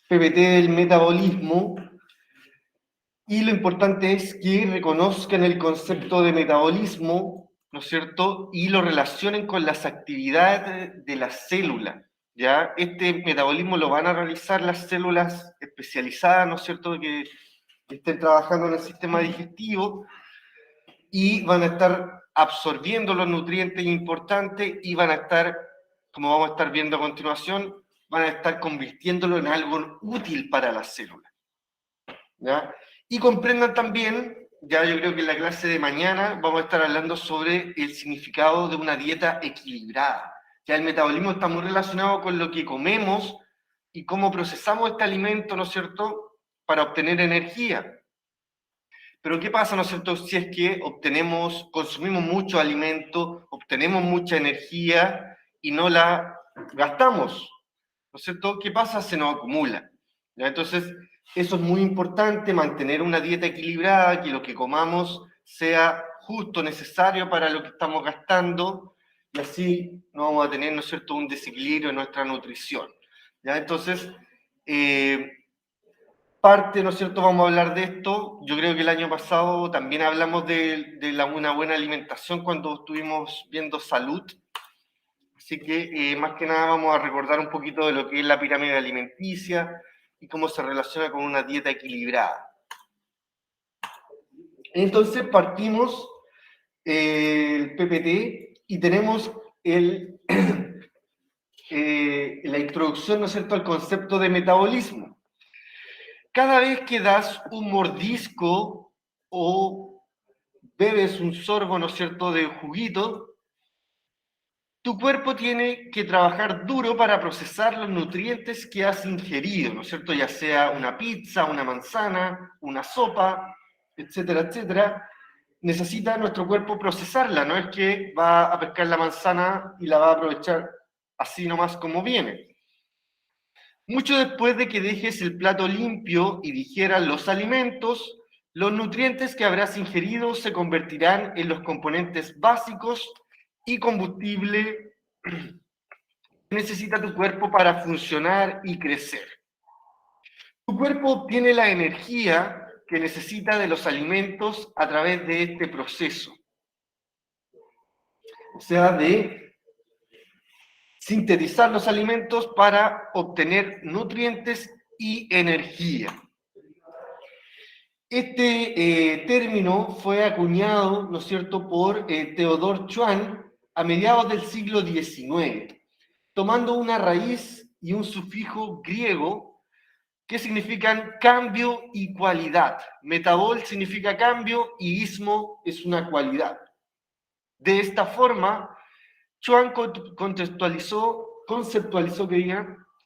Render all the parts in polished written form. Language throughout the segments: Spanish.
PPT del metabolismo, y lo importante es que reconozcan el concepto de metabolismo, ¿no es cierto?, y lo relacionen con las actividades de la célula, ¿ya? Este metabolismo lo van a realizar las células especializadas, ¿no es cierto?, que estén trabajando en el sistema digestivo, y van a estar absorbiendo los nutrientes importantes y van a estar, como vamos a estar viendo a continuación, van a estar convirtiéndolo en algo útil para la célula, ¿ya? Y comprendan también, ya yo creo que en la clase de mañana vamos a estar hablando sobre el significado de una dieta equilibrada. Ya el metabolismo está muy relacionado con lo que comemos y cómo procesamos este alimento, ¿no es cierto?, para obtener energía. Pero ¿qué pasa, no es cierto?, si es que consumimos mucho alimento, obtenemos mucha energía y no la gastamos, ¿no es cierto? ¿Qué pasa? Se nos acumula, ¿ya? Entonces, eso es muy importante, mantener una dieta equilibrada, que lo que comamos sea justo, necesario para lo que estamos gastando, y así no vamos a tener, ¿no es cierto?, un desequilibrio en nuestra nutrición, ¿ya? Entonces, parte, ¿no es cierto?, vamos a hablar de esto. Yo creo que el año pasado también hablamos de una buena alimentación cuando estuvimos viendo salud. Así que, más que nada, vamos a recordar un poquito de lo que es la pirámide alimenticia y cómo se relaciona con una dieta equilibrada. Entonces, partimos el PPT y tenemos la introducción, ¿no es cierto?, al concepto de metabolismo. Cada vez que das un mordisco o bebes un sorbo, ¿no es cierto?, de juguito, tu cuerpo tiene que trabajar duro para procesar los nutrientes que has ingerido, ¿no es cierto?, ya sea una pizza, una manzana, una sopa, etcétera, etcétera. Necesita nuestro cuerpo procesarla, no es que va a pescar la manzana y la va a aprovechar así nomás como viene. Mucho después de que dejes el plato limpio y digieras los alimentos, los nutrientes que habrás ingerido se convertirán en los componentes básicos y combustible que necesita tu cuerpo para funcionar y crecer. Tu cuerpo obtiene la energía que necesita de los alimentos a través de este proceso, o sea, de sintetizar los alimentos para obtener nutrientes y energía. Este término fue acuñado, ¿no es cierto?, por Theodore Schwann a mediados del siglo XIX, tomando una raíz y un sufijo griego que significan cambio y cualidad. Metabol significa cambio y ismo es una cualidad. De esta forma, Schwann conceptualizó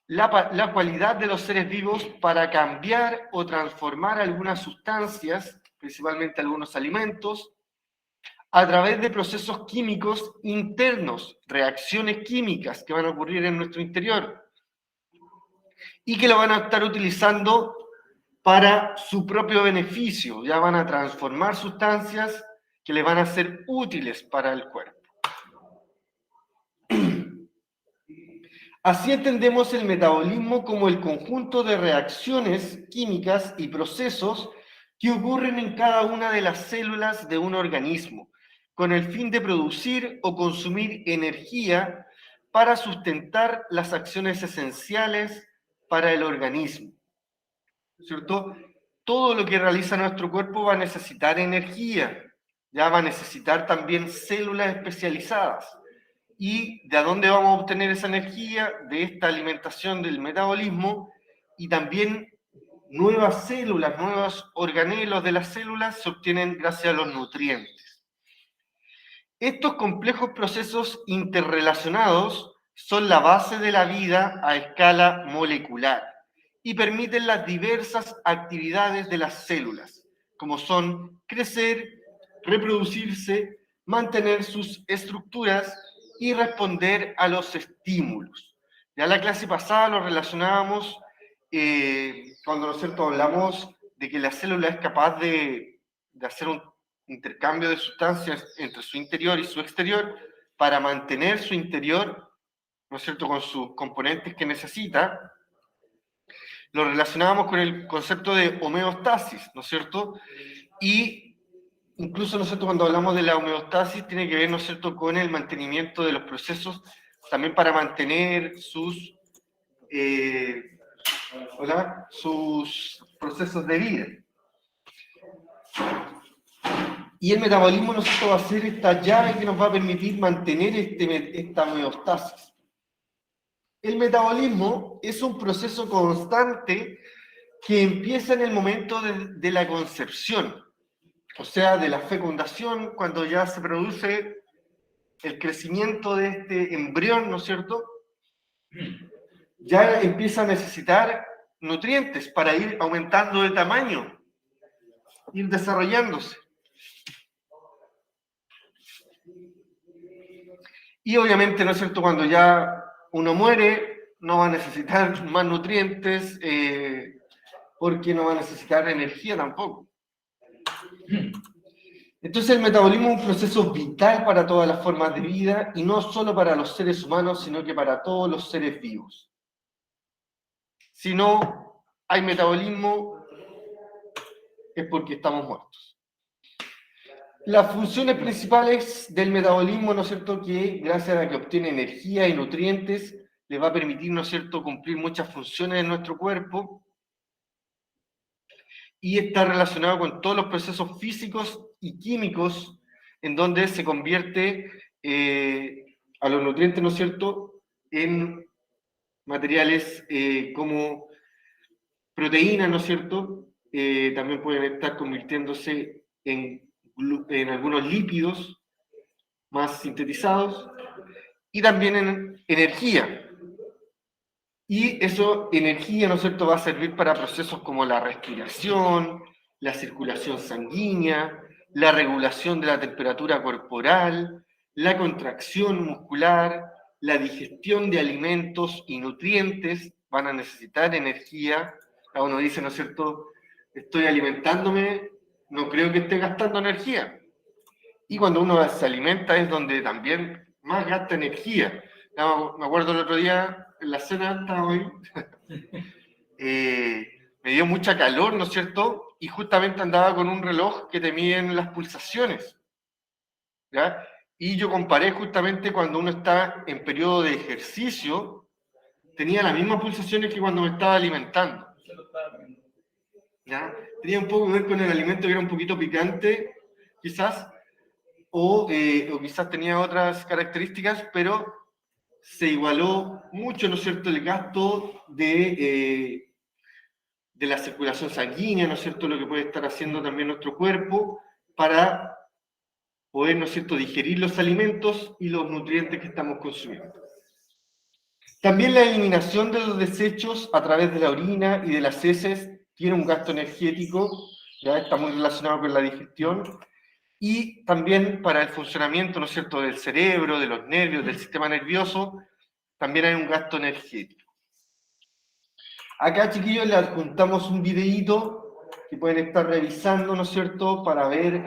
la cualidad de los seres vivos para cambiar o transformar algunas sustancias, principalmente algunos alimentos, a través de procesos químicos internos, reacciones químicas que van a ocurrir en nuestro interior y que lo van a estar utilizando para su propio beneficio. Ya van a transformar sustancias que le van a ser útiles para el cuerpo. Así entendemos el metabolismo como el conjunto de reacciones químicas y procesos que ocurren en cada una de las células de un organismo, con el fin de producir o consumir energía para sustentar las acciones esenciales para el organismo, ¿cierto? Todo lo que realiza nuestro cuerpo va a necesitar energía, ya va a necesitar también células especializadas. ¿Y de dónde vamos a obtener esa energía? De esta alimentación del metabolismo, y también nuevas células, nuevos organelos de las células se obtienen gracias a los nutrientes. Estos complejos procesos interrelacionados son la base de la vida a escala molecular y permiten las diversas actividades de las células, como son crecer, reproducirse, mantener sus estructuras y responder a los estímulos. Ya en la clase pasada lo relacionábamos cuando, ¿no es cierto?, hablamos de que la célula es capaz de hacer un intercambio de sustancias entre su interior y su exterior para mantener su interior, ¿no es cierto?, con sus componentes que necesita. lo relacionábamos con el concepto de homeostasis, ¿no es cierto? Y incluso, ¿no es cierto?, cuando hablamos de la homeostasis, tiene que ver, ¿no es cierto?, con el mantenimiento de los procesos, también para mantener sus procesos de vida. Y el metabolismo, ¿no es cierto?, va a ser esta llave que nos va a permitir mantener esta homeostasis. El metabolismo es un proceso constante que empieza en el momento de la concepción, o sea, de la fecundación, cuando ya se produce el crecimiento de este embrión, ¿no es cierto? Ya empieza a necesitar nutrientes para ir aumentando de tamaño, ir desarrollándose. Y obviamente, ¿no es cierto?, cuando ya uno muere, no va a necesitar más nutrientes, porque no va a necesitar energía tampoco. Entonces el metabolismo es un proceso vital para todas las formas de vida, y no solo para los seres humanos, sino que para todos los seres vivos. Si no hay metabolismo, es porque estamos muertos. Las funciones principales del metabolismo, ¿no es cierto?, que gracias a que obtiene energía y nutrientes, le va a permitir, ¿no es cierto?, cumplir muchas funciones en nuestro cuerpo, y está relacionado con todos los procesos físicos y químicos en donde se convierte a los nutrientes, ¿no es cierto?, en materiales como proteínas, ¿no es cierto?, también pueden estar convirtiéndose en algunos lípidos más sintetizados, y también en energía. Y eso, energía, ¿no es cierto?, va a servir para procesos como la respiración, la circulación sanguínea, la regulación de la temperatura corporal, la contracción muscular, la digestión de alimentos y nutrientes. Van a necesitar energía. Uno dice, ¿no es cierto?, estoy alimentándome, no creo que esté gastando energía. Y cuando uno se alimenta es donde también más gasta energía. Me acuerdo el otro día, en la cena estaba hoy, me dio mucha calor, ¿no es cierto? Y justamente andaba con un reloj que te miden las pulsaciones, ¿ya? Y yo comparé justamente cuando uno está en periodo de ejercicio, tenía las mismas pulsaciones que cuando me estaba alimentando, ¿ya? Tenía un poco que ver con el alimento, que era un poquito picante, quizás, o quizás tenía otras características, pero se igualó mucho, ¿no es cierto?, el gasto de la circulación sanguínea, ¿no es cierto?, lo que puede estar haciendo también nuestro cuerpo para poder, ¿no es cierto?, digerir los alimentos y los nutrientes que estamos consumiendo. También la eliminación de los desechos a través de la orina y de las heces tiene un gasto energético, ya está muy relacionado con la digestión, y también para el funcionamiento, ¿no es cierto?, del cerebro, de los nervios, del sistema nervioso, también hay un gasto energético. Acá, chiquillos, les adjuntamos un videíto que pueden estar revisando, ¿no es cierto?, para ver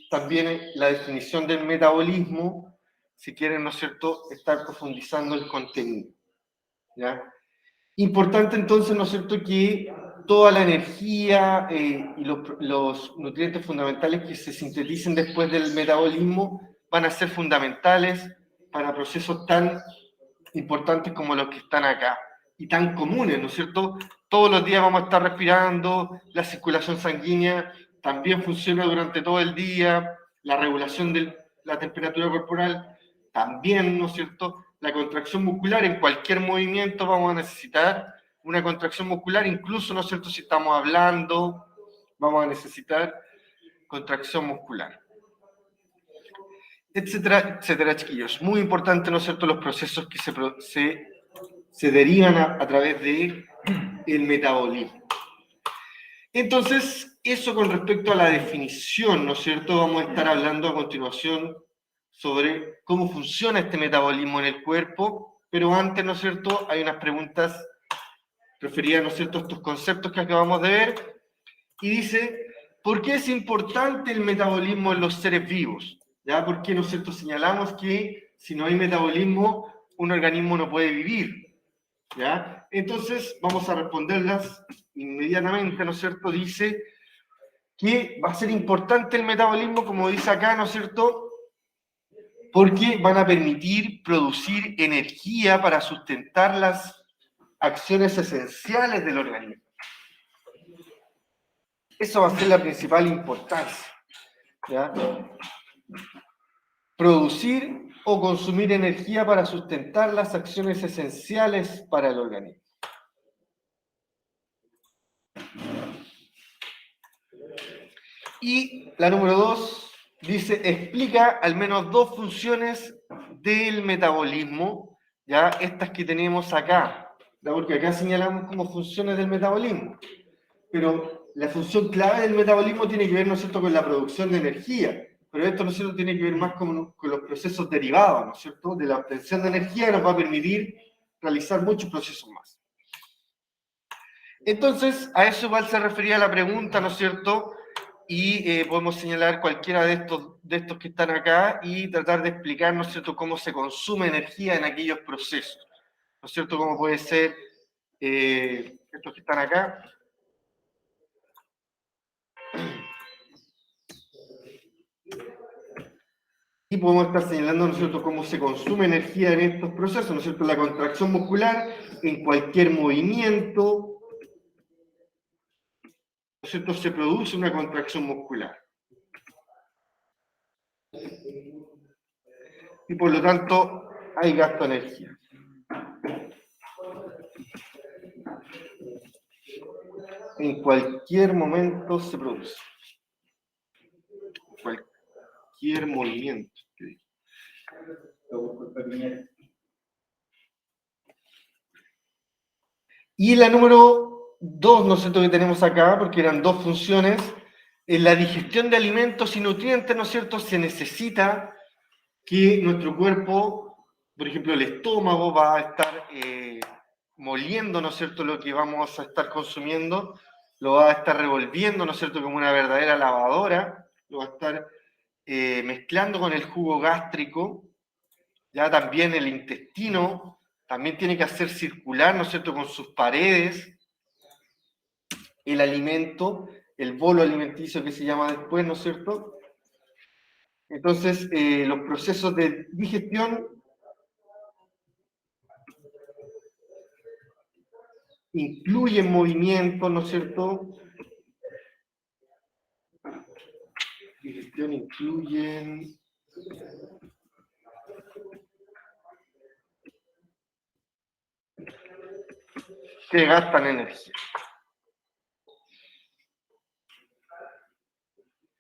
también la definición del metabolismo, si quieren, ¿no es cierto?, estar profundizando el contenido, ¿ya? Importante entonces, ¿no es cierto?, que toda la energía y los nutrientes fundamentales que se sinteticen después del metabolismo van a ser fundamentales para procesos tan importantes como los que están acá, y tan comunes, ¿no es cierto? Todos los días vamos a estar respirando, la circulación sanguínea también funciona durante todo el día, la regulación de la temperatura corporal también, ¿no es cierto? La contracción muscular, en cualquier movimiento vamos a necesitar una contracción muscular, incluso, ¿no es cierto?, si estamos hablando, vamos a necesitar contracción muscular. Etcétera, etcétera, chiquillos. Muy importante, ¿no es cierto?, los procesos que se derivan a través de el metabolismo. Entonces, eso con respecto a la definición, ¿no es cierto? Vamos a estar hablando a continuación sobre cómo funciona este metabolismo en el cuerpo, pero antes, ¿no es cierto?, hay unas preguntas referidas, ¿no es cierto?, a estos conceptos que acabamos de ver, y dice, ¿por qué es importante el metabolismo en los seres vivos? ¿Ya? Porque, ¿no es cierto?, señalamos que si no hay metabolismo, un organismo no puede vivir, ¿ya? Entonces, vamos a responderlas inmediatamente, ¿no es cierto? Dice que va a ser importante el metabolismo, como dice acá, ¿no es cierto? Porque van a permitir producir energía para sustentar las acciones esenciales del organismo. Eso va a ser la principal importancia, ¿ya? Producir o consumir energía para sustentar las acciones esenciales para el organismo. Y la número 2 dice, explica al menos 2 funciones del metabolismo, ya estas que tenemos acá, ¿ya? Porque acá señalamos como funciones del metabolismo, pero la función clave del metabolismo tiene que ver, ¿no es cierto?, con la producción de energía, pero esto, ¿no es cierto?, tiene que ver más con los procesos derivados, ¿no es cierto?, de la obtención de energía, que nos va a permitir realizar muchos procesos más. Entonces, a eso igual se refería la pregunta, ¿no es cierto?, y podemos señalar cualquiera de estos que están acá y tratar de explicar, ¿no es cierto?, cómo se consume energía en aquellos procesos, ¿no es cierto?, cómo puede ser estos que están acá. Y podemos estar señalando, ¿no es cierto?, cómo se consume energía en estos procesos, ¿no es cierto?, la contracción muscular en cualquier movimiento, ¿no es cierto?, se produce una contracción muscular. Y por lo tanto, hay gasto de energía. En cualquier momento se produce. Cualquier movimiento. Y la número 2, ¿no es cierto?, que tenemos acá, porque eran 2 funciones, en la digestión de alimentos y nutrientes, ¿no es cierto?, se necesita que nuestro cuerpo, por ejemplo, el estómago va a estar moliendo, ¿no es cierto?, lo que vamos a estar consumiendo, lo va a estar revolviendo, ¿no es cierto?, como una verdadera lavadora, lo va a estar mezclando con el jugo gástrico, ya también el intestino, también tiene que hacer circular, ¿no es cierto?, con sus paredes, el alimento, el bolo alimenticio que se llama después, ¿no es cierto? Entonces, los procesos de digestión incluyen movimientos, ¿no es cierto? Digestión incluyen que gastan energía.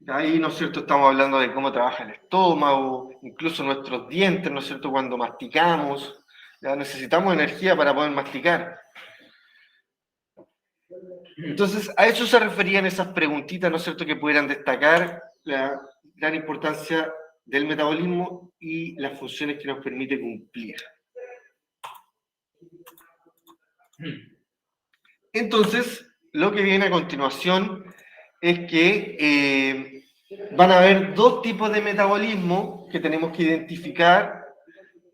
Ahí, ¿no es cierto?, estamos hablando de cómo trabaja el estómago, incluso nuestros dientes, ¿no es cierto?, cuando masticamos, ya necesitamos energía para poder masticar. Entonces, a eso se referían esas preguntitas, ¿no es cierto?, que pudieran destacar la gran importancia del metabolismo y las funciones que nos permite cumplir. Entonces, lo que viene a continuación es que van a haber 2 tipos de metabolismo que tenemos que identificar,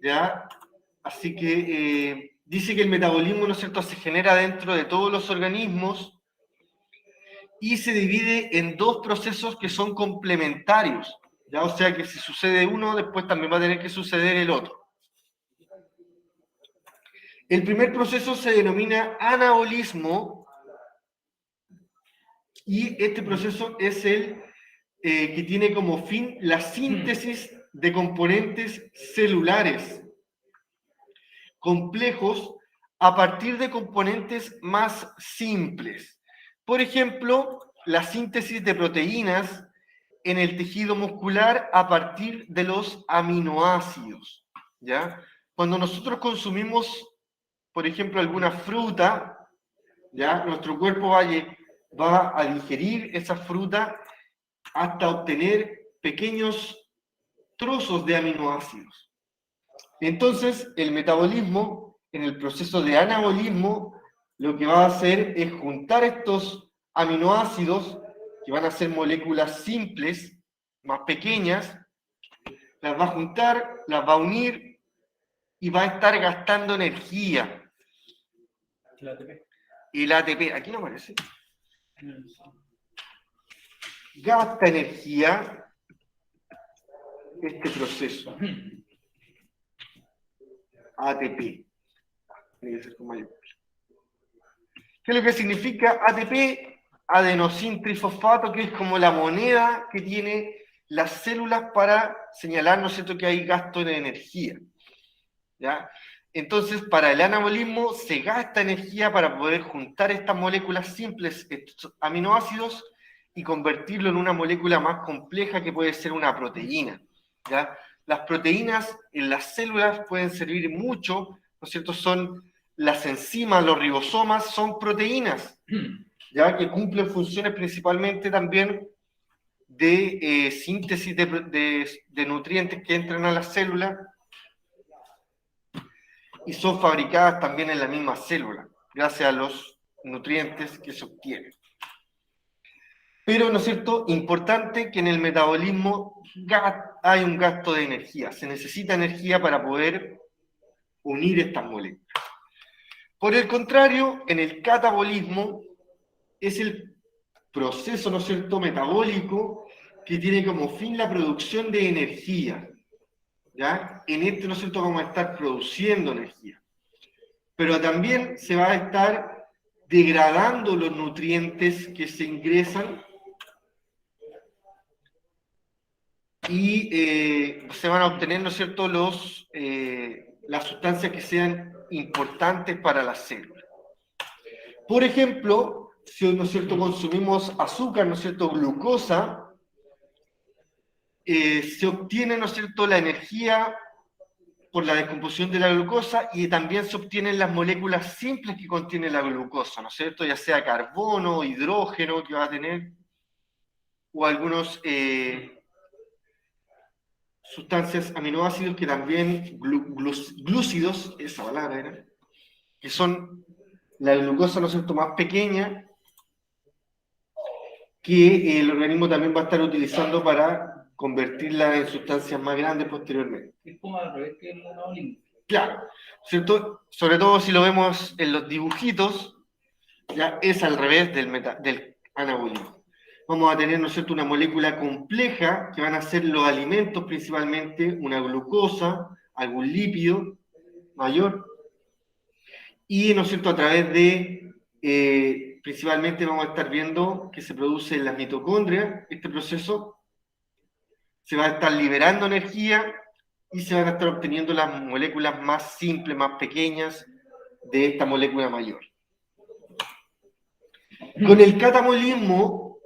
¿ya? Así que dice que el metabolismo, ¿no es cierto?, se genera dentro de todos los organismos y se divide en 2 procesos que son complementarios, ¿ya? O sea que si sucede uno, después también va a tener que suceder el otro. El primer proceso se denomina anabolismo y este proceso es el que tiene como fin la síntesis de componentes celulares complejos a partir de componentes más simples. Por ejemplo, la síntesis de proteínas en el tejido muscular a partir de los aminoácidos, ¿ya? Cuando nosotros consumimos, por ejemplo, alguna fruta, ¿ya?, nuestro cuerpo va a digerir esa fruta hasta obtener pequeños trozos de aminoácidos. Entonces, el metabolismo, en el proceso de anabolismo, lo que va a hacer es juntar estos aminoácidos, que van a ser moléculas simples, más pequeñas, las va a juntar, las va a unir y va a estar gastando energía. El ATP. El ATP, aquí no aparece, gasta energía este proceso. ATP. Tiene que ser con mayúscula. ¿Qué es lo que significa ATP? Adenosín trifosfato, que es como la moneda que tiene las células para señalar, ¿no es cierto?, que hay gasto de energía. ¿Ya? Entonces, para el anabolismo se gasta energía para poder juntar estas moléculas simples, estos aminoácidos, y convertirlo en una molécula más compleja que puede ser una proteína. ¿Ya? Las proteínas en las células pueden servir mucho, ¿no es cierto? Son las enzimas, los ribosomas, son proteínas, ¿ya? Que cumplen funciones principalmente también de síntesis de nutrientes que entran a las células, y son fabricadas también en la misma célula, gracias a los nutrientes que se obtienen. Pero, ¿no es cierto?, importante que en el metabolismo hay un gasto de energía, se necesita energía para poder unir estas moléculas. Por el contrario, en el catabolismo es el proceso, ¿no es cierto?, metabólico que tiene como fin la producción de energía. ¿Ya? En este, ¿no es cierto?, vamos a estar produciendo energía. Pero también se va a estar degradando los nutrientes que se ingresan y se van a obtener, ¿no es cierto?, las sustancias que sean importantes para las células. Por ejemplo, si, ¿no es cierto?, consumimos azúcar, ¿no es cierto?, glucosa, se obtiene, ¿no es cierto?, la energía por la descomposición de la glucosa, y también se obtienen las moléculas simples que contiene la glucosa, ¿no es cierto?, ya sea carbono, hidrógeno que va a tener, o algunos sustancias aminoácidos que también, glúcidos, esa palabra era, que son la glucosa, ¿no es cierto?, más pequeña, que el organismo también va a estar utilizando para convertirla en sustancias más grandes posteriormente. Es como al revés que el monolingo. Claro, ¿cierto? Sobre todo si lo vemos en los dibujitos, ya es al revés del anabolismo. Vamos a tener, ¿no es cierto?, una molécula compleja que van a ser los alimentos principalmente, una glucosa, algún lípido mayor, y, ¿no es cierto?, a través de, principalmente vamos a estar viendo que se produce en las mitocondrias, este proceso, se va a estar liberando energía y se van a estar obteniendo las moléculas más simples, más pequeñas de esta molécula mayor. Con el catabolismo,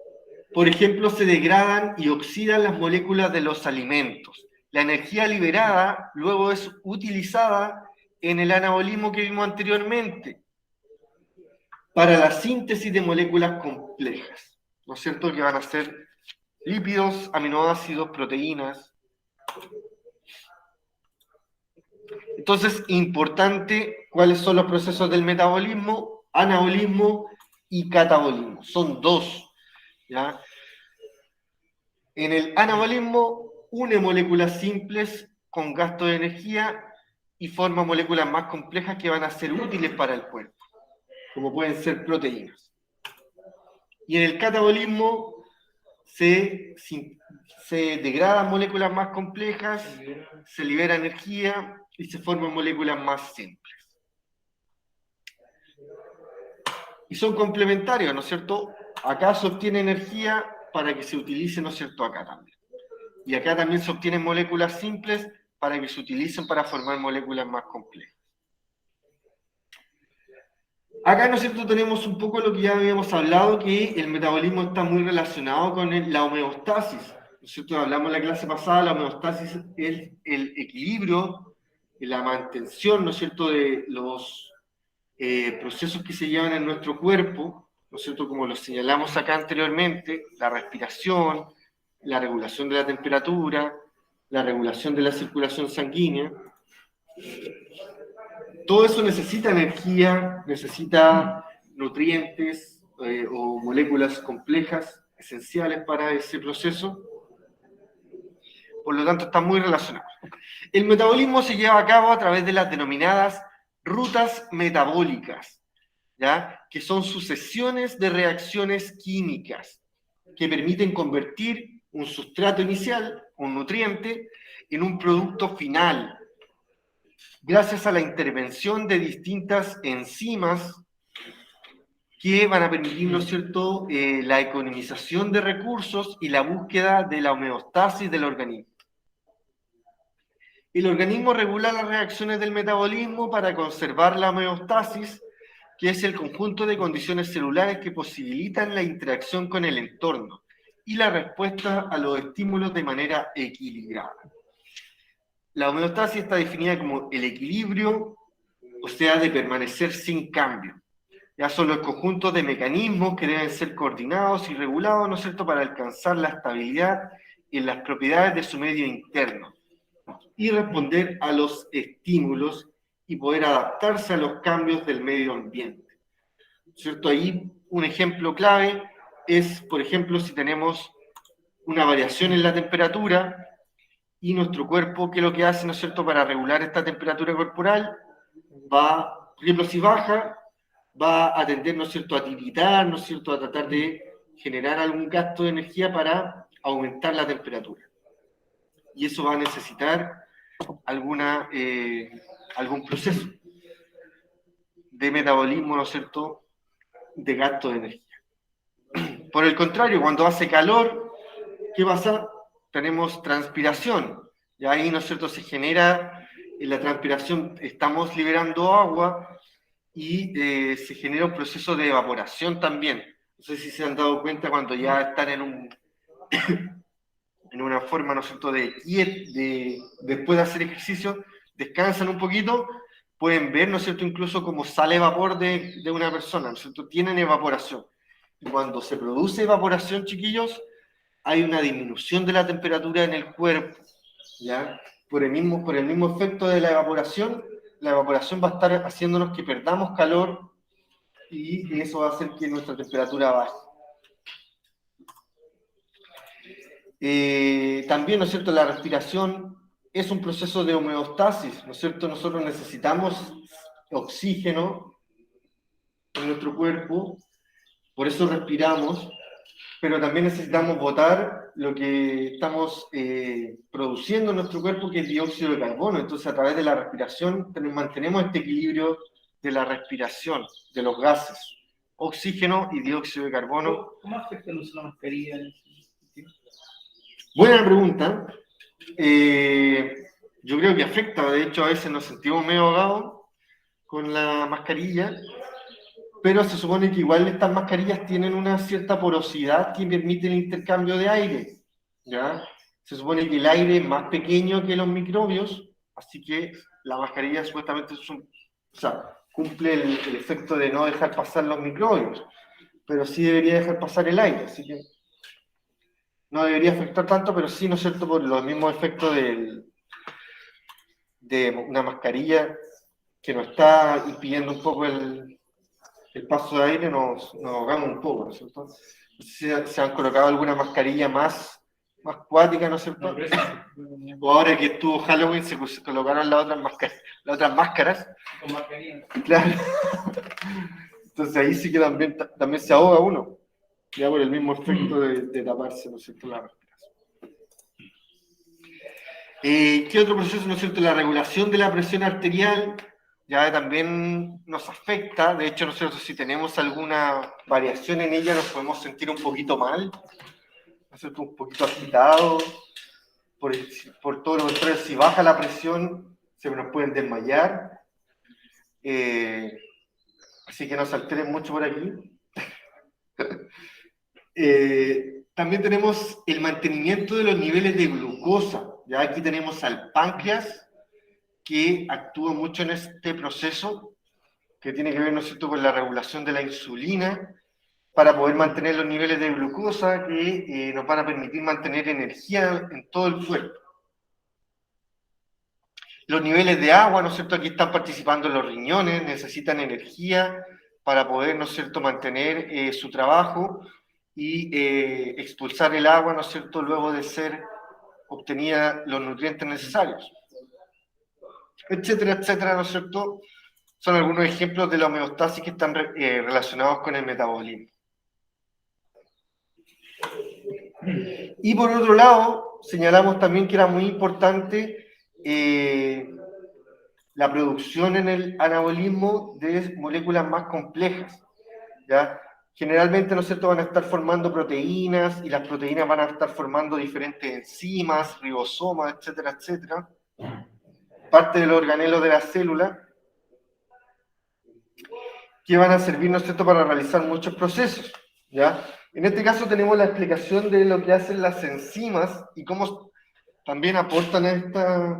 por ejemplo, se degradan y oxidan las moléculas de los alimentos. La energía liberada luego es utilizada en el anabolismo que vimos anteriormente para la síntesis de moléculas complejas, ¿no es cierto?, que van a ser lípidos, aminoácidos, proteínas. Entonces, importante, ¿cuáles son los procesos del metabolismo? Anabolismo y catabolismo. Son dos, ¿ya? En el anabolismo une moléculas simples con gasto de energía y forma moléculas más complejas que van a ser útiles para el cuerpo, como pueden ser proteínas. Y en el catabolismo se degradan moléculas más complejas, se libera energía y se forman moléculas más simples. Y son complementarios, ¿no es cierto? Acá se obtiene energía para que se utilice, ¿no es cierto?, acá también. Y acá también se obtienen moléculas simples para que se utilicen para formar moléculas más complejas. Acá, ¿no es cierto?, tenemos un poco lo que ya habíamos hablado, que el metabolismo está muy relacionado con la homeostasis. ¿No es cierto? Hablamos en la clase pasada, la homeostasis es el equilibrio, la mantención, ¿no es cierto?, de los procesos que se llevan en nuestro cuerpo, ¿no es cierto?, como lo señalamos acá anteriormente, la respiración, la regulación de la temperatura, la regulación de la circulación sanguínea. Todo eso necesita energía, necesita nutrientes o moléculas complejas, esenciales para ese proceso. Por lo tanto, está muy relacionado. El metabolismo se lleva a cabo a través de las denominadas rutas metabólicas. ¿ya? Que son sucesiones de reacciones químicas que permiten convertir un sustrato inicial, un nutriente, en un producto final, gracias a la intervención de distintas enzimas que van a permitir, ¿no es cierto?, la economización de recursos y la búsqueda de la homeostasis del organismo. El organismo regula las reacciones del metabolismo para conservar la homeostasis, que es el conjunto de condiciones celulares que posibilitan la interacción con el entorno y la respuesta a los estímulos de manera equilibrada. La homeostasis está definida como el equilibrio, o sea, de permanecer sin cambio. Ya son los conjuntos de mecanismos que deben ser coordinados y regulados, ¿no es cierto?, para alcanzar la estabilidad en las propiedades de su medio interno y responder a los estímulos y poder adaptarse a los cambios del medio ambiente. ¿Cierto? Ahí un ejemplo clave es, por ejemplo, si tenemos una variación en la temperatura y nuestro cuerpo, ¿qué es lo que hace, ¿no es cierto?, para regular esta temperatura corporal? Va, por ejemplo, si baja, va a tender, ¿no es cierto?, a tiritar, ¿no es cierto?, a tratar de generar algún gasto de energía para aumentar la temperatura. Y eso va a necesitar algún proceso de metabolismo, ¿no es cierto?, de gasto de energía. Por el contrario, cuando hace calor, ¿qué pasa? Tenemos transpiración. Y ahí, ¿no es cierto?, se genera, en la transpiración estamos liberando agua y se genera un proceso de evaporación también. No sé si se han dado cuenta cuando ya están en una forma, ¿no es cierto?, después de hacer ejercicio, descansan un poquito, pueden ver, ¿no es cierto?, incluso cómo sale vapor de una persona, ¿no es cierto?, tienen evaporación. Y cuando se produce evaporación, chiquillos, hay una disminución de la temperatura en el cuerpo, ¿ya? Por el mismo efecto de la evaporación va a estar haciéndonos que perdamos calor y eso va a hacer que nuestra temperatura baje. También, ¿no es cierto?, la respiración es un proceso de homeostasis, ¿no es cierto? Nosotros necesitamos oxígeno en nuestro cuerpo, por eso respiramos, pero también necesitamos botar lo que estamos produciendo en nuestro cuerpo, que es dióxido de carbono. Entonces, a través de la respiración mantenemos este equilibrio de la respiración, de los gases, oxígeno y dióxido de carbono. ¿Cómo afecta el uso de la mascarilla en ese sentido? Buena pregunta. Yo creo que afecta, de hecho a veces nos sentimos medio ahogados con la mascarilla, pero se supone que igual estas mascarillas tienen una cierta porosidad que permite el intercambio de aire, ¿ya? Se supone que el aire es más pequeño que los microbios, así que la mascarilla supuestamente cumple el efecto de no dejar pasar los microbios, pero sí debería dejar pasar el aire, así que no debería afectar tanto, pero sí, ¿no es cierto?, por los mismos efectos de una mascarilla que nos está impidiendo un poco el paso de aire, nos ahogamos un poco, ¿no es cierto? No sé si se han colocado alguna mascarilla más cuática, ¿no es cierto? O ahora que estuvo Halloween se colocaron las otras máscaras. Con mascarilla. Claro. Entonces ahí sí que también se ahoga uno, ya por el mismo efecto de taparse, ¿no es cierto?, la respiración. ¿Qué otro proceso, ¿no es cierto? La regulación de la presión arterial ya también nos afecta. De hecho, nosotros si tenemos alguna variación en ella nos podemos sentir un poquito mal, ¿no es cierto?, un poquito agitados. Por todo lo contrario, si baja la presión se nos pueden desmayar. Así que no se alteren mucho por aquí. También tenemos el mantenimiento de los niveles de glucosa. Ya aquí tenemos al páncreas, que actúa mucho en este proceso, que tiene que ver, ¿no es cierto?, con la regulación de la insulina, para poder mantener los niveles de glucosa que nos van a permitir mantener energía en todo el cuerpo. Los niveles de agua, ¿no es cierto?, aquí están participando los riñones, necesitan energía para poder, ¿no es cierto?, mantener su trabajo y expulsar el agua, ¿no es cierto?, luego de ser obtenida los nutrientes necesarios, etcétera, etcétera, ¿no es cierto? son algunos ejemplos de la homeostasis que están relacionados con el metabolismo. Y por otro lado, señalamos también que era muy importante la producción en el anabolismo de moléculas más complejas, ¿ya? Generalmente, ¿no es cierto?, van a estar formando proteínas y las proteínas van a estar formando diferentes enzimas, ribosomas, etcétera, etcétera, parte del organelo de la célula, que van a servir, ¿no es cierto?, para realizar muchos procesos, ¿ya? En este caso tenemos la explicación de lo que hacen las enzimas y cómo también aportan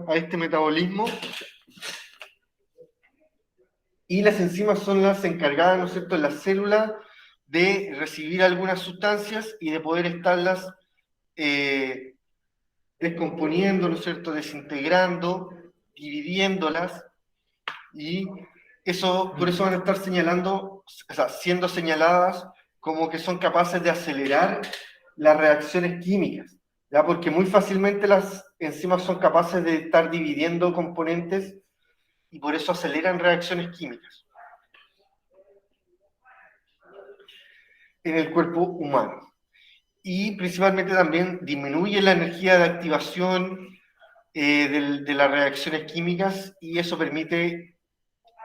a este metabolismo. Y las enzimas son las encargadas, ¿no es cierto?, en la célula de recibir algunas sustancias y de poder estarlas descomponiendo, ¿no es cierto?, desintegrando, dividiéndolas, y eso, por eso van a estar señalando, o sea, siendo señaladas como que son capaces de acelerar las reacciones químicas, ¿ya? Porque muy fácilmente las enzimas son capaces de estar dividiendo componentes y por eso aceleran reacciones químicas en el cuerpo humano. Y principalmente también disminuye la energía de activación de las reacciones químicas, y eso permite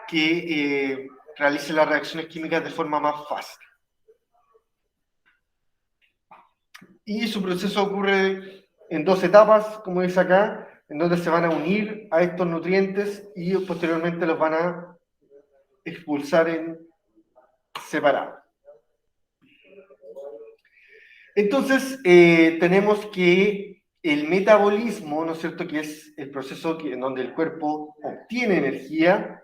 que realice las reacciones químicas de forma más fácil. Y su proceso ocurre en dos etapas, como dice acá, en donde se van a unir a estos nutrientes y posteriormente los van a expulsar en separado. Entonces, tenemos que el metabolismo, ¿no es cierto?, que es el proceso en donde el cuerpo obtiene energía,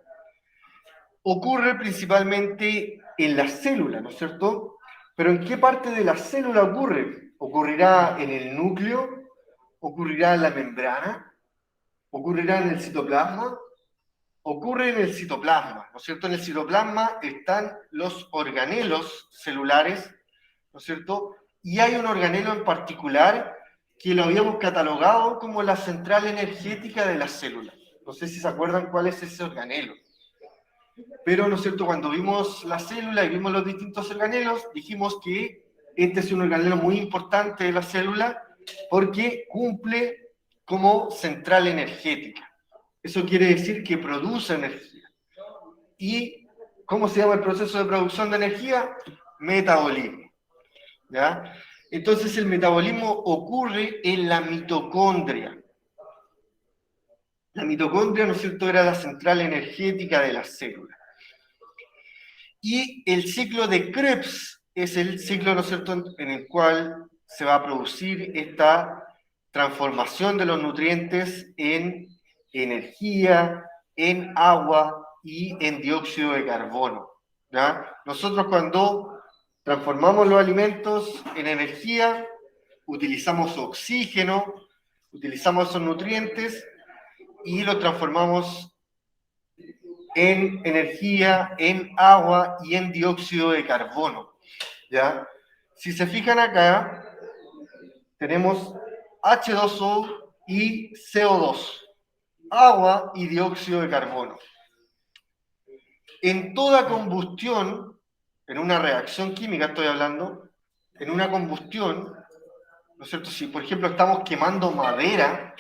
ocurre principalmente en la célula, ¿no es cierto? Pero ¿en qué parte de la célula ocurre? ¿Ocurrirá en el núcleo? ¿Ocurrirá en la membrana? ¿Ocurrirá en el citoplasma? Ocurre en el citoplasma, ¿no es cierto? En el citoplasma están los organelos celulares, ¿no es cierto? Y hay un organelo en particular que lo habíamos catalogado como la central energética de la célula. No sé si se acuerdan cuál es ese organelo. Pero, ¿no es cierto?, cuando vimos la célula y vimos los distintos organelos, dijimos que este es un organelo muy importante de la célula porque cumple como central energética. Eso quiere decir que produce energía. ¿Y cómo se llama el proceso de producción de energía? Metabolismo, ¿ya? Entonces el metabolismo ocurre en la mitocondria. La mitocondria, ¿no es cierto?, era la central energética de las células. Y el ciclo de Krebs es el ciclo, ¿no es cierto?, en el cual se va a producir esta transformación de los nutrientes en energía, en agua y en dióxido de carbono, ¿ya? Nosotros cuando transformamos los alimentos en energía, utilizamos oxígeno, utilizamos esos nutrientes y los transformamos en energía, en agua y en dióxido de carbono, ¿ya? Si se fijan acá, tenemos H2O y CO2, agua y dióxido de carbono. En toda combustión, en una reacción química estoy hablando, en una combustión, ¿no es cierto? Si, por ejemplo, estamos quemando madera,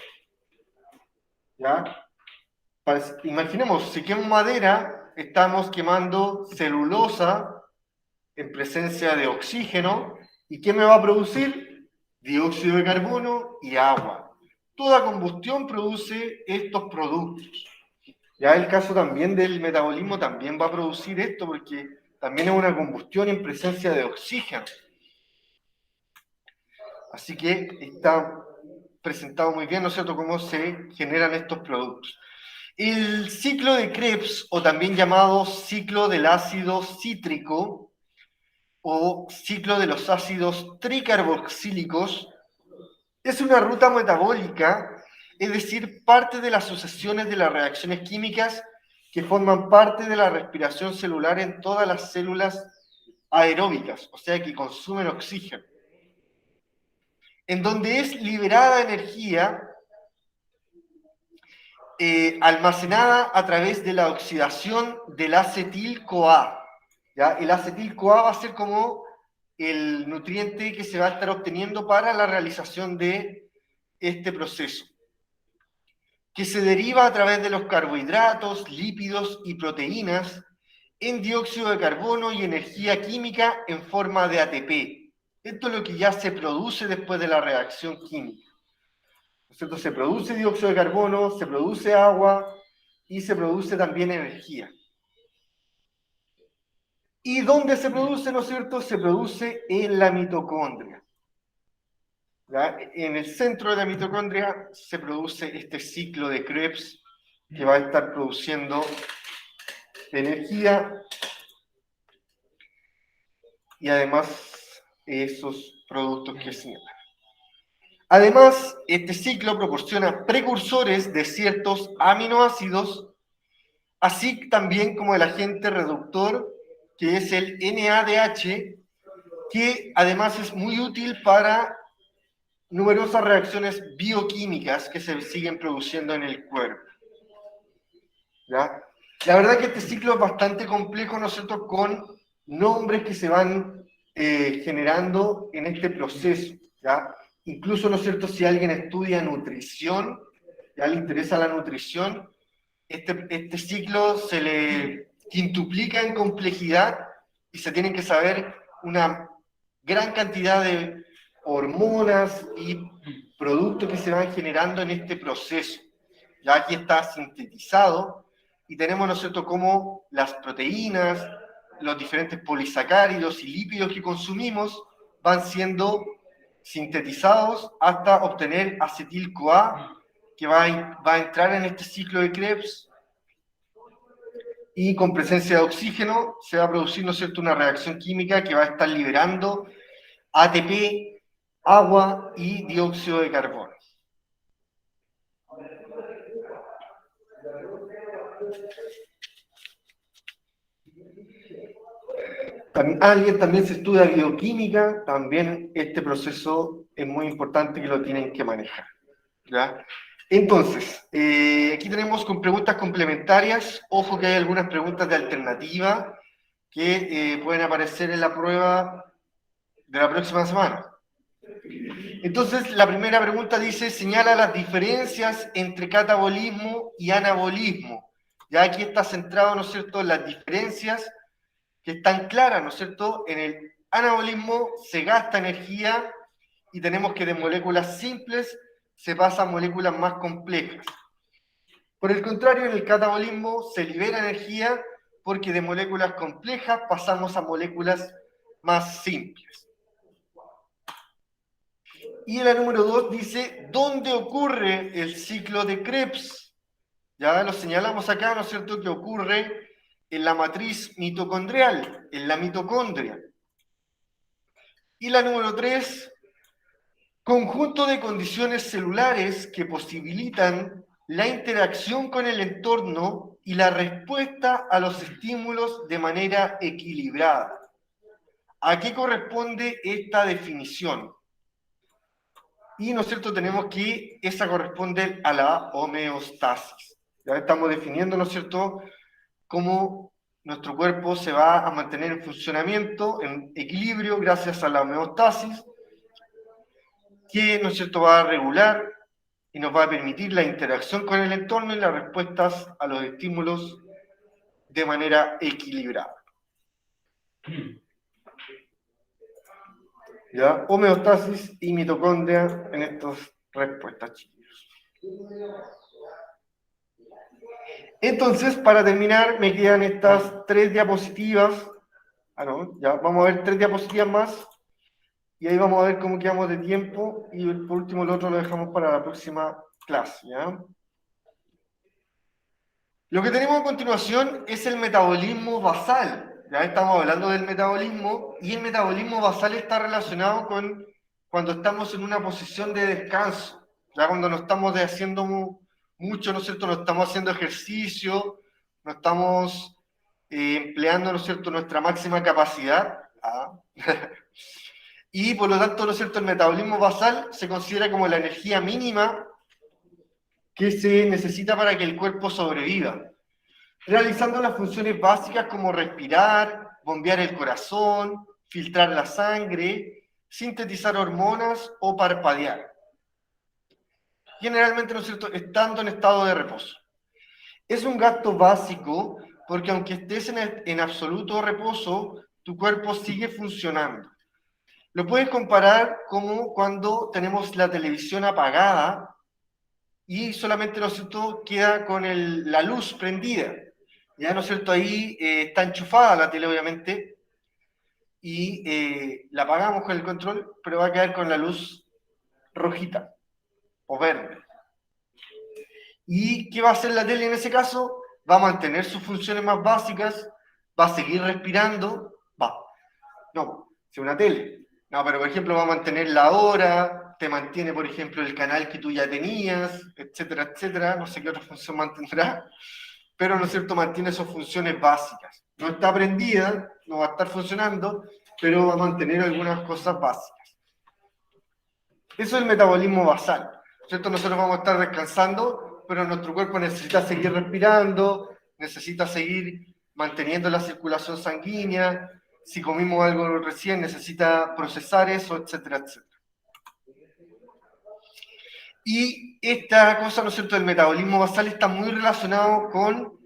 ¿ya? Imaginemos, si quemo madera, estamos quemando celulosa en presencia de oxígeno, ¿y qué me va a producir? Dióxido de carbono y agua. Toda combustión produce estos productos. Ya el caso también del metabolismo también va a producir esto, porque también es una combustión en presencia de oxígeno. Así que está presentado muy bien, ¿no es cierto?, cómo se generan estos productos. El ciclo de Krebs, o también llamado ciclo del ácido cítrico, o ciclo de los ácidos tricarboxílicos, es una ruta metabólica, es decir, parte de las sucesiones de las reacciones químicas que forman parte de la respiración celular en todas las células aeróbicas, o sea, que consumen oxígeno, en donde es liberada energía almacenada a través de la oxidación del acetil-CoA. ¿Ya? El acetil-CoA va a ser como el nutriente que se va a estar obteniendo para la realización de este proceso, que se deriva a través de los carbohidratos, lípidos y proteínas en dióxido de carbono y energía química en forma de ATP. Esto es lo que ya se produce después de la reacción química. ¿No es cierto? Se produce dióxido de carbono, se produce agua y se produce también energía. ¿Y dónde se produce, no es cierto? Se produce en la mitocondria. ¿Ya? En el centro de la mitocondria se produce este ciclo de Krebs que va a estar produciendo energía y además esos productos que señalan. Además, este ciclo proporciona precursores de ciertos aminoácidos, así también como el agente reductor, que es el NADH, que además es muy útil para numerosas reacciones bioquímicas que se siguen produciendo en el cuerpo. ¿Ya? La verdad que este ciclo es bastante complejo, ¿no es cierto?, con nombres que se van generando en este proceso, ¿ya? Incluso, ¿no es cierto?, si alguien estudia nutrición, ya le interesa la nutrición, este ciclo se le quintuplica en complejidad y se tienen que saber una gran cantidad de hormonas y productos que se van generando en este proceso. Ya aquí está sintetizado y tenemos, ¿no es cierto?, cómo las proteínas, los diferentes polisacáridos y lípidos que consumimos van siendo sintetizados hasta obtener acetil-CoA, que va a entrar en este ciclo de Krebs y con presencia de oxígeno se va a producir, ¿no es cierto?, una reacción química que va a estar liberando ATP, agua y dióxido de carbono. Alguien también se estudia bioquímica, también este proceso es muy importante que lo tienen que manejar. ¿Ya? Entonces, aquí tenemos con preguntas complementarias. Ojo que hay algunas preguntas de alternativa que pueden aparecer en la prueba de la próxima semana. Entonces, la primera pregunta dice, señala las diferencias entre catabolismo y anabolismo. Ya aquí está centrado, ¿no es cierto?, en las diferencias que están claras, ¿no es cierto? En el anabolismo se gasta energía y tenemos que de moléculas simples se pasa a moléculas más complejas. Por el contrario, en el catabolismo se libera energía porque de moléculas complejas pasamos a moléculas más simples. Y la número 2 dice, ¿dónde ocurre el ciclo de Krebs? Ya lo señalamos acá, ¿no es cierto?, que ocurre en la matriz mitocondrial, en la mitocondria. Y la número 3, conjunto de condiciones celulares que posibilitan la interacción con el entorno y la respuesta a los estímulos de manera equilibrada. ¿A qué corresponde esta definición? Y, ¿no es cierto?, tenemos que esa corresponde a la homeostasis. Ya estamos definiendo, ¿no es cierto?, cómo nuestro cuerpo se va a mantener en funcionamiento, en equilibrio, gracias a la homeostasis, que, ¿no es cierto?, va a regular y nos va a permitir la interacción con el entorno y las respuestas a los estímulos de manera equilibrada. ¿Ya? Homeostasis y mitocondria en estas respuestas, chicos. Entonces, para terminar, me quedan estas 3 diapositivas. Ya, vamos a ver 3 diapositivas más. Y ahí vamos a ver cómo quedamos de tiempo. Y por último, el otro lo dejamos para la próxima clase, ¿ya? Lo que tenemos a continuación es el metabolismo basal. Ya estamos hablando del metabolismo, y el metabolismo basal está relacionado con cuando estamos en una posición de descanso, ya cuando no estamos haciendo mucho, ¿no es cierto?, no estamos haciendo ejercicio, no estamos empleando, ¿no es cierto?, nuestra máxima capacidad. Y por lo tanto, ¿no es cierto?, el metabolismo basal se considera como la energía mínima que se necesita para que el cuerpo sobreviva, realizando las funciones básicas como respirar, bombear el corazón, filtrar la sangre, sintetizar hormonas o parpadear. Generalmente, ¿no es cierto?, estando en estado de reposo. Es un gasto básico porque aunque estés en absoluto reposo, tu cuerpo sigue funcionando. Lo puedes comparar como cuando tenemos la televisión apagada y solamente, ¿no es cierto?, queda con la luz prendida. Ya, ¿no es cierto?, ahí está enchufada la tele, obviamente, y la apagamos con el control, pero va a quedar con la luz rojita o verde. ¿Y qué va a hacer la tele en ese caso? Va a mantener sus funciones más básicas, va a seguir respirando, no, si una tele. No, pero por ejemplo va a mantener la hora, te mantiene por ejemplo el canal que tú ya tenías, etcétera, etcétera, no sé qué otra función mantendrá, pero ¿no es cierto?, mantiene sus funciones básicas. No está prendida, no va a estar funcionando, pero va a mantener algunas cosas básicas. Eso es el metabolismo basal, ¿cierto? Nosotros vamos a estar descansando, pero nuestro cuerpo necesita seguir respirando, necesita seguir manteniendo la circulación sanguínea, si comimos algo recién necesita procesar eso, etcétera, etcétera. Y esta cosa, ¿no es cierto?, del metabolismo basal está muy relacionado con,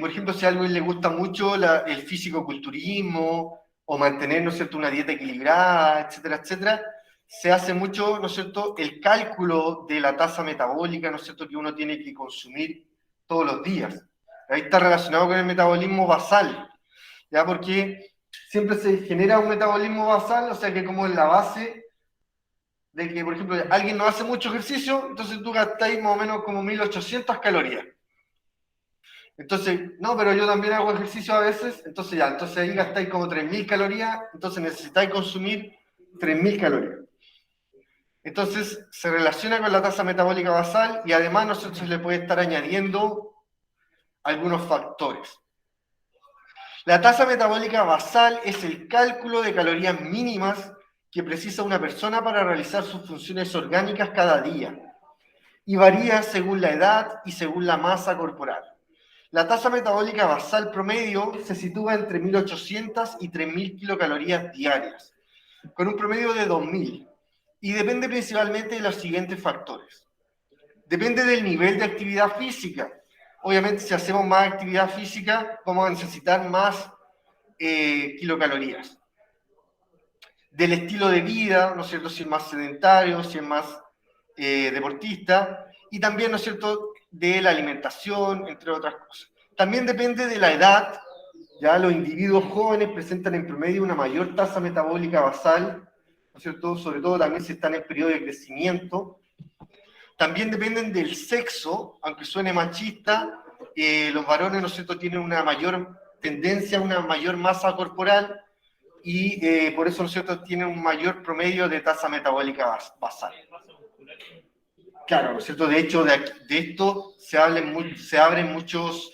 por ejemplo, si a alguien le gusta mucho el fisicoculturismo o mantener, ¿no es cierto?, una dieta equilibrada, etcétera, etcétera, se hace mucho, ¿no es cierto?, el cálculo de la tasa metabólica, ¿no es cierto?, que uno tiene que consumir todos los días. Ahí está relacionado con el metabolismo basal, ¿ya? Porque siempre se genera un metabolismo basal, o sea que como en la base de que, por ejemplo, alguien no hace mucho ejercicio, entonces tú gastáis más o menos como 1800 calorías. Entonces, no, pero yo también hago ejercicio a veces, entonces ahí gastáis como 3000 calorías, entonces necesitáis consumir 3000 calorías. Entonces, se relaciona con la tasa metabólica basal y además nosotros le puede estar añadiendo algunos factores. La tasa metabólica basal es el cálculo de calorías mínimas que precisa una persona para realizar sus funciones orgánicas cada día y varía según la edad y según la masa corporal. La tasa metabólica basal promedio se sitúa entre 1800 y 3000 kilocalorías diarias, con un promedio de 2000, y depende principalmente de los siguientes factores. Depende del nivel de actividad física. Obviamente, si hacemos más actividad física, vamos a necesitar más kilocalorías. Del estilo de vida, ¿no es cierto?, si es más sedentario, si es más deportista, y también, ¿no es cierto?, de la alimentación, entre otras cosas. También depende de la edad, ya los individuos jóvenes presentan en promedio una mayor tasa metabólica basal, ¿no es cierto?, sobre todo también si están en periodo de crecimiento. También dependen del sexo, aunque suene machista, los varones, ¿no es cierto?, tienen una mayor tendencia a una mayor masa corporal y por eso, ¿no es cierto?, tienen un mayor promedio de tasa metabólica basal. Claro, ¿no es cierto? De hecho, de esto se abren muchos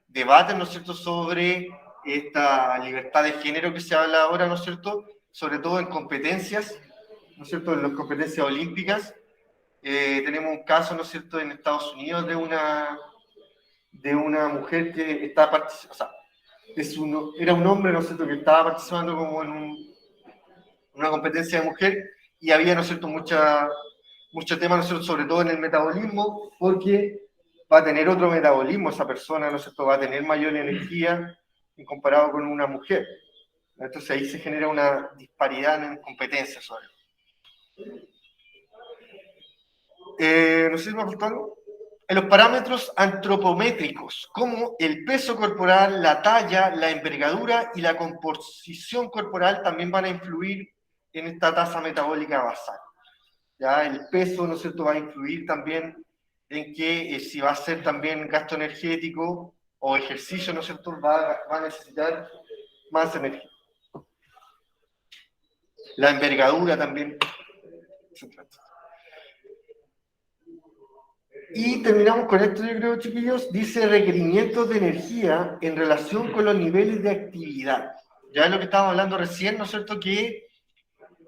debates, ¿no es cierto?, sobre esta libertad de género que se habla ahora, ¿no es cierto?, sobre todo en competencias, ¿no es cierto?, en las competencias olímpicas. Tenemos un caso, ¿no es cierto?, en Estados Unidos de una mujer que está participando, o sea, era un hombre, ¿no es cierto?, que estaba participando como en una competencia de mujer y había, ¿no es cierto?, mucho tema, ¿no es cierto?, sobre todo en el metabolismo, porque va a tener otro metabolismo esa persona, ¿no es cierto?, va a tener mayor energía en comparado con una mujer. Entonces ahí se genera una disparidad en competencias sobre. No sé si me ha faltado algo. En los parámetros antropométricos, como el peso corporal, la talla, la envergadura y la composición corporal también van a influir en esta tasa metabólica basal. Ya el peso, ¿no es cierto?, va a influir también en que si va a ser también gasto energético o ejercicio, ¿no es cierto?, va a necesitar más energía. La envergadura también, etc. Y terminamos con esto, yo creo, chiquillos. Dice requerimientos de energía en relación con los niveles de actividad. Ya es lo que estábamos hablando recién, ¿no es cierto?, que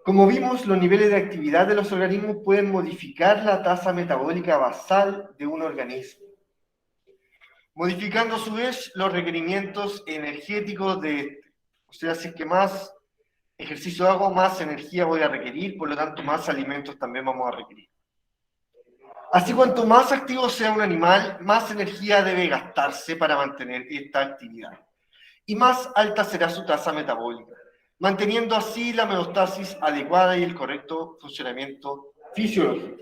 Como vimos, los niveles de actividad de los organismos pueden modificar la tasa metabólica basal de un organismo, modificando a su vez los requerimientos energéticos de este. O sea, si es que más ejercicio hago, más energía voy a requerir, por lo tanto, más alimentos también vamos a requerir. Así, cuanto más activo sea un animal, más energía debe gastarse para mantener esta actividad. Y más alta será su tasa metabólica, manteniendo así la homeostasis adecuada y el correcto funcionamiento fisiológico.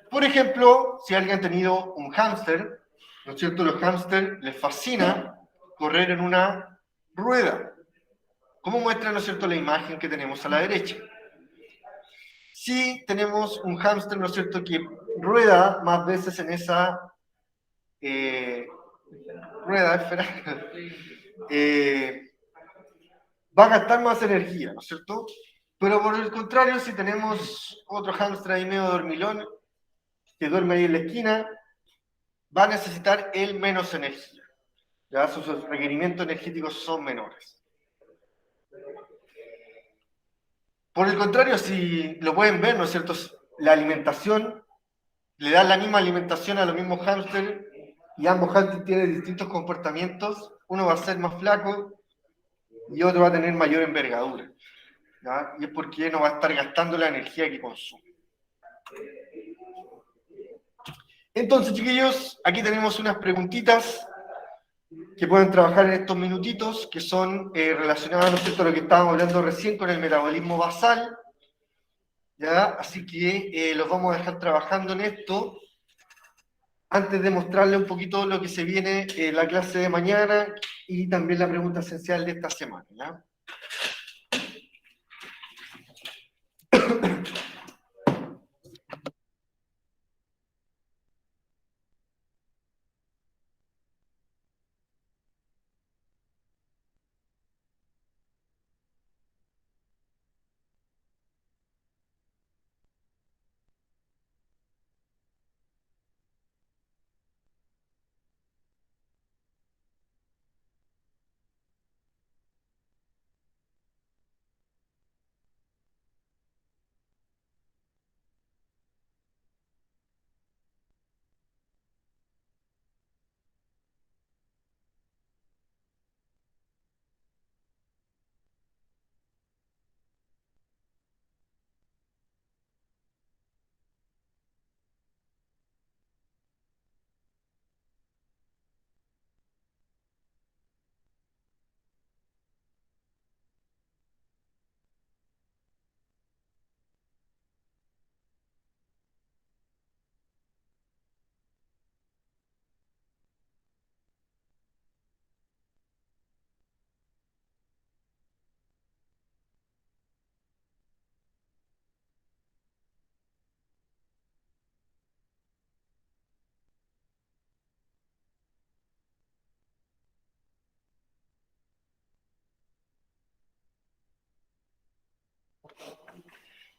Por ejemplo, si alguien ha tenido un hámster, ¿no es cierto? Los hámsters les fascina correr en una rueda, como muestra, ¿no es cierto?, la imagen que tenemos a la derecha. Si tenemos un hámster, ¿no es cierto?, que rueda más veces en esa rueda, espera, va a gastar más energía, ¿no es cierto? Pero por el contrario, si tenemos otro hámster ahí medio dormilón, que duerme ahí en la esquina, va a necesitar él menos energía. ¿Ya? Sus requerimientos energéticos son menores. Por el contrario, si lo pueden ver, ¿no es cierto? La alimentación, le dan la misma alimentación a los mismos hámsters y ambos hámsters tienen distintos comportamientos. Uno va a ser más flaco y otro va a tener mayor envergadura. ¿Ya? Y es porque no va a estar gastando la energía que consume. Entonces, chiquillos, aquí tenemos unas preguntitas que pueden trabajar en estos minutitos, que son relacionadas, ¿no es cierto?, a lo que estábamos hablando recién con el metabolismo basal. ¿Ya? Así que los vamos a dejar trabajando en esto antes de mostrarles un poquito lo que se viene en la clase de mañana y también la pregunta esencial de esta semana. ¿Ya?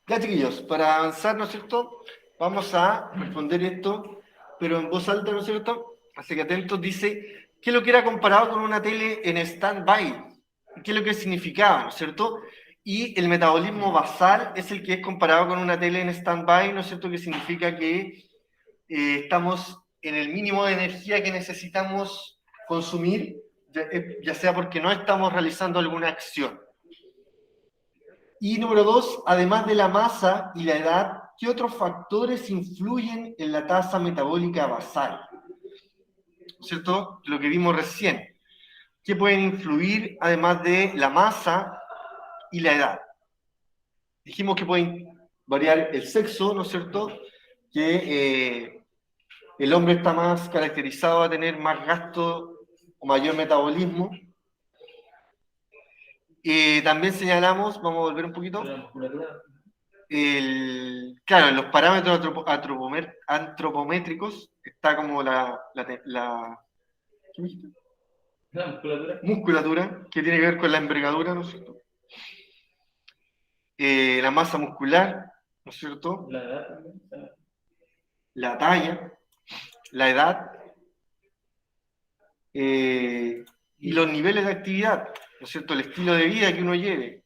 Ya, chiquillos, para avanzar, ¿no es cierto? Vamos a responder esto, pero en voz alta, ¿no es cierto? Así que atentos, dice, ¿qué es lo que era comparado con una tele en stand-by? ¿Qué es lo que significaba, ¿no es cierto? Y el metabolismo basal es el que es comparado con una tele en stand-by, ¿no es cierto? Que significa que estamos en el mínimo de energía que necesitamos consumir, ya sea porque no estamos realizando alguna acción. Y número dos, además de la masa y la edad, ¿qué otros factores influyen en la tasa metabólica basal? ¿Cierto? Lo que vimos recién. ¿Qué pueden influir además de la masa y la edad? Dijimos que pueden variar el sexo, ¿no es cierto? Que el hombre está más caracterizado a tener más gasto o mayor metabolismo. También señalamos, vamos a volver un poquito, claro, en los parámetros antropométricos está como ¿qué me dijiste? La musculatura. Musculatura, que tiene que ver con la envergadura, ¿no es cierto? La masa muscular, ¿no es cierto? La edad también. La talla, la edad y los niveles de actividad, ¿no es cierto? El estilo de vida que uno lleve.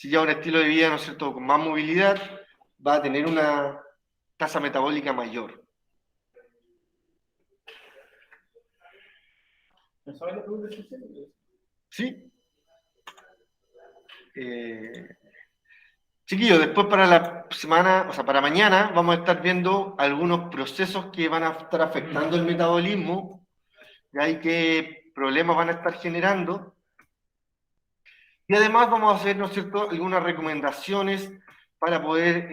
si lleva un estilo de vida, ¿no es cierto?, con más movilidad, va a tener una tasa metabólica mayor. ¿No sabes la pregunta esencial? ¿Sí? Chiquillos, después para la semana, o sea, para mañana, vamos a estar viendo algunos procesos que van a estar afectando el metabolismo, y qué problemas van a estar generando. Y además vamos a hacer, ¿no es cierto?, algunas recomendaciones para poder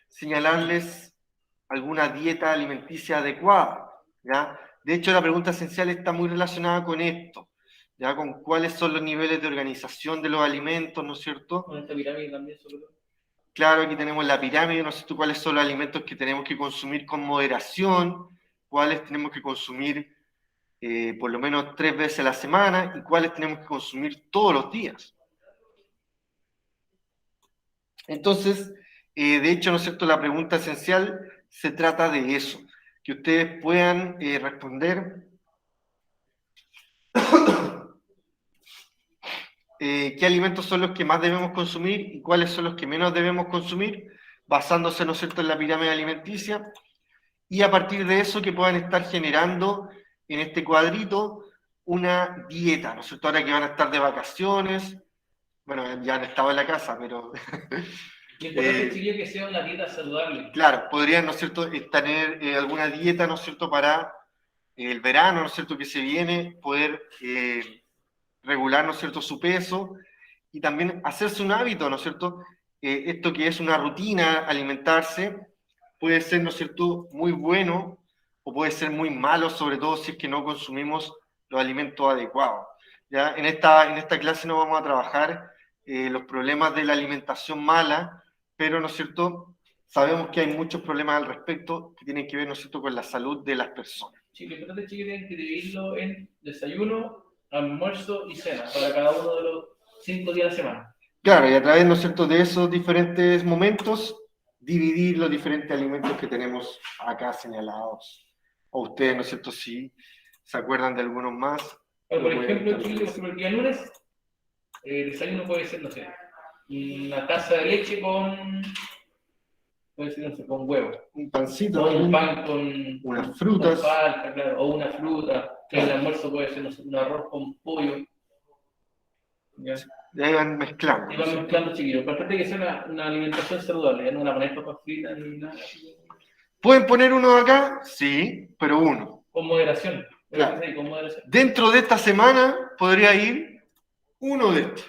señalarles alguna dieta alimenticia adecuada, ¿ya? De hecho, la pregunta esencial está muy relacionada con esto, ¿ya? Con cuáles son los niveles de organización de los alimentos, ¿no es cierto? Con esta pirámide también, sobre todo. Claro, aquí tenemos la pirámide, no sé tú cuáles son los alimentos que tenemos que consumir con moderación, cuáles tenemos que consumir por lo menos 3 veces a la semana y cuáles tenemos que consumir todos los días. Entonces, de hecho, ¿no es cierto?, la pregunta esencial se trata de eso, que ustedes puedan responder qué alimentos son los que más debemos consumir y cuáles son los que menos debemos consumir, basándose, ¿no es cierto?, en la pirámide alimenticia, y a partir de eso que puedan estar generando en este cuadrito una dieta, ¿no es cierto?, ahora que van a estar de vacaciones, bueno, ya han estado en la casa, pero... Lo importante, chiquillo, que sea una dieta saludable. Claro, podrían, ¿no es cierto?, tener alguna dieta, ¿no es cierto?, para el verano, ¿no es cierto?, que se viene, poder regular, ¿no es cierto?, su peso y también hacerse un hábito, ¿no es cierto?, esto que es una rutina, alimentarse, puede ser, ¿no es cierto?, muy bueno o puede ser muy malo, sobre todo si es que no consumimos los alimentos adecuados. ¿Ya? En esta clase no vamos a trabajar los problemas de la alimentación mala, pero, ¿no es cierto?, sabemos que hay muchos problemas al respecto que tienen que ver, ¿no es cierto?, con la salud de las personas. Sí, lo importante, chicos, tienen que dividirlo en desayuno, almuerzo y cena para cada uno de los 5 días de la semana. Claro, y a través, ¿no es cierto?, de esos diferentes momentos, dividir los diferentes alimentos que tenemos acá señalados. O ustedes, ¿no es cierto?, si se acuerdan de algunos más. Por ejemplo, chicos, el día lunes, el desayuno puede ser, no sé, una taza de leche con, puede ser, no sé, con huevo. Un pancito. O un pan con unas frutas. Con palta, claro, o una fruta. Claro. El almuerzo puede ser, no sé, un arroz con pollo. ¿Ya? Y ahí van mezclando. Y van mezclando, chiquillos. Pero aparte que sea una alimentación saludable, ya no van a poner papas fritas ni nada. ¿Pueden poner uno acá? Sí, pero uno. Con moderación. Claro. Con moderación. Dentro de esta semana podría ir uno de estos.